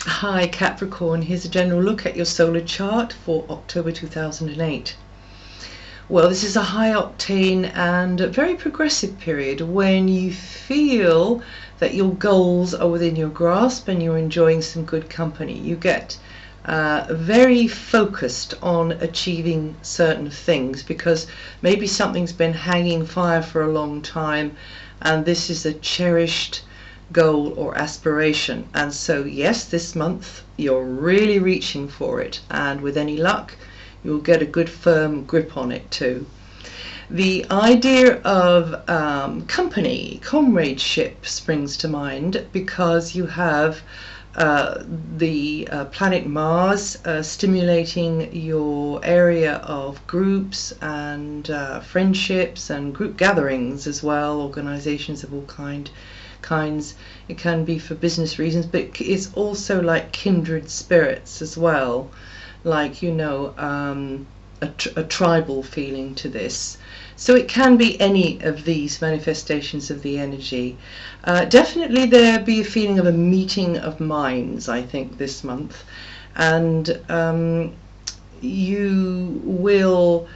Hi Capricorn, here's a general look at your solar chart for October 2008. Well, this is a high octane and very progressive period when you feel that your goals are within your grasp and you're enjoying some good company. You get very focused on achieving certain things because maybe something's been hanging fire for a long time and this is a cherished goal or aspiration, and so yes, this month you're really reaching for it, and with any luck you'll get a good firm grip on it too. The idea of company, comradeship springs to mind because you have the planet Mars stimulating your area of groups and friendships and group gatherings as well, organizations of all kinds. It can be for business reasons, but it's also like kindred spirits as well, like a tribal feeling to this. So it can be any of these manifestations of the energy. Definitely there'll be a feeling of a meeting of minds, I think, this month, and you will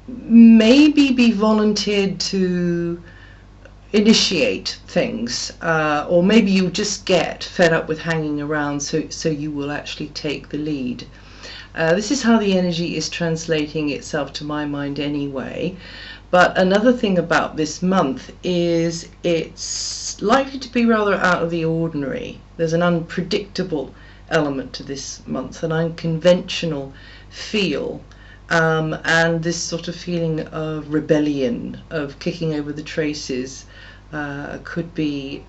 maybe be volunteered to initiate things, or maybe you just get fed up with hanging around, so you will actually take the lead. This is how the energy is translating itself to my mind anyway. But another thing about this month is it's likely to be rather out of the ordinary. There's an unpredictable element to this month, an unconventional feel, and this sort of feeling of rebellion, of kicking over the traces, could be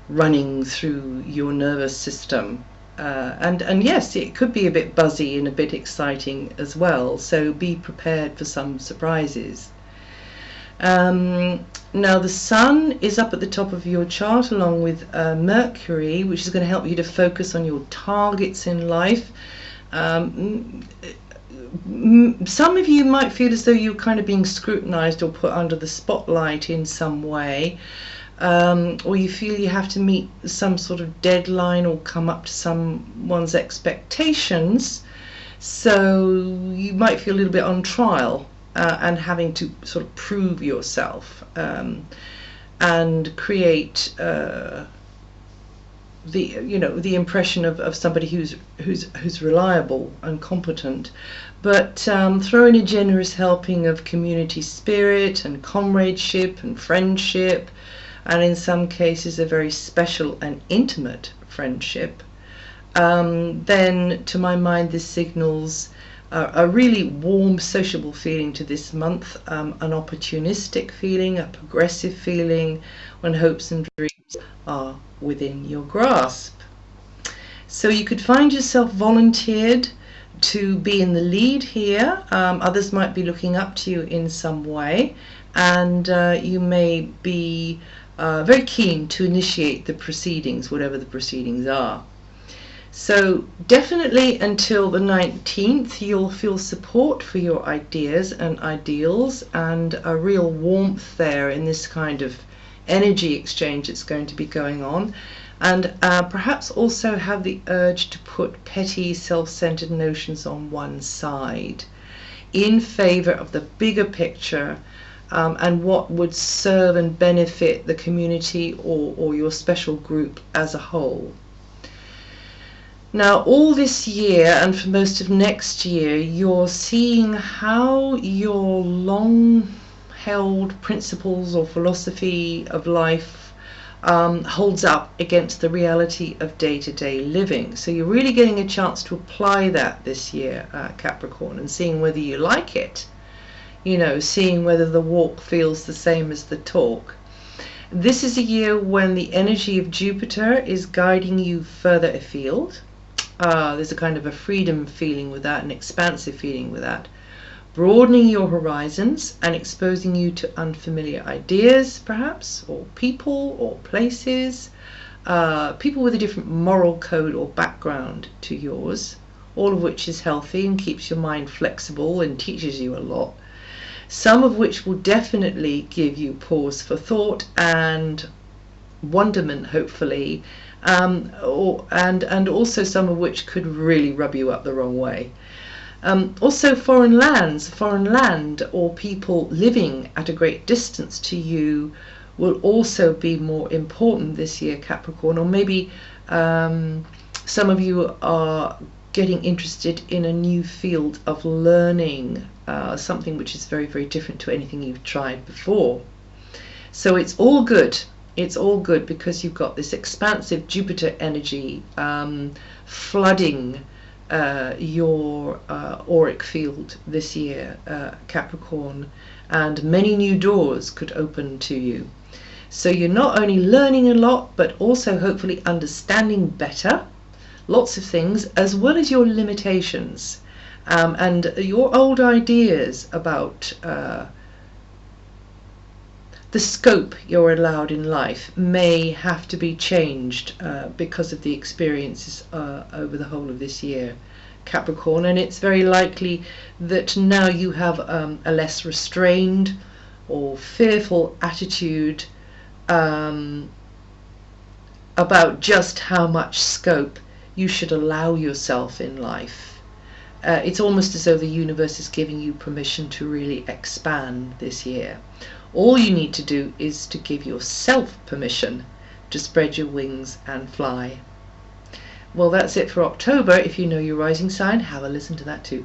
running through your nervous system. And yes, it could be a bit buzzy and a bit exciting as well, so be prepared for some surprises. Now the Sun is up at the top of your chart along with Mercury, which is going to help you to focus on your targets in life. Some of you might feel as though you're kind of being scrutinized or put under the spotlight in some way, or you feel you have to meet some sort of deadline or come up to someone's expectations, so you might feel a little bit on trial and having to sort of prove yourself and create the impression of somebody who's reliable and competent, but throw in a generous helping of community spirit and comradeship and friendship, and in some cases a very special and intimate friendship. Then to my mind this signals a really warm sociable feeling to this month, an opportunistic feeling, a progressive feeling when hopes and dreams are within your grasp. So you could find yourself volunteered to be in the lead here. Others might be looking up to you in some way, and you may be very keen to initiate the proceedings, whatever the proceedings are. So definitely until the 19th you'll feel support for your ideas and ideals, and a real warmth there in this kind of energy exchange that's going to be going on, and perhaps also have the urge to put petty self-centered notions on one side in favor of the bigger picture, and what would serve and benefit the community or your special group as a whole. Now all this year and for most of next year you're seeing how your long held principles or philosophy of life holds up against the reality of day-to-day living. So you're really getting a chance to apply that this year, Capricorn, and seeing whether you like it, seeing whether the walk feels the same as the talk. This is a year when the energy of Jupiter is guiding you further afield. There's a kind of a freedom feeling with that, an expansive feeling with that, broadening your horizons and exposing you to unfamiliar ideas perhaps, or people or places, people with a different moral code or background to yours, all of which is healthy and keeps your mind flexible and teaches you a lot. Some of which will definitely give you pause for thought and wonderment, hopefully, and also some of which could really rub you up the wrong way. Also foreign land or people living at a great distance to you will also be more important this year, Capricorn, or maybe some of you are getting interested in a new field of learning, something which is very, very different to anything you've tried before. So it's all good. It's all good because you've got this expansive Jupiter energy flooding your auric field this year, Capricorn, and many new doors could open to you. So you're not only learning a lot, but also hopefully understanding better lots of things, as well as your limitations, and your old ideas about the scope you're allowed in life may have to be changed because of the experiences over the whole of this year, Capricorn. And it's very likely that now you have a less restrained or fearful attitude about just how much scope you should allow yourself in life. It's almost as though the universe is giving you permission to really expand this year. All you need to do is to give yourself permission to spread your wings and fly. Well, that's it for October. If you know your rising sign, have a listen to that too.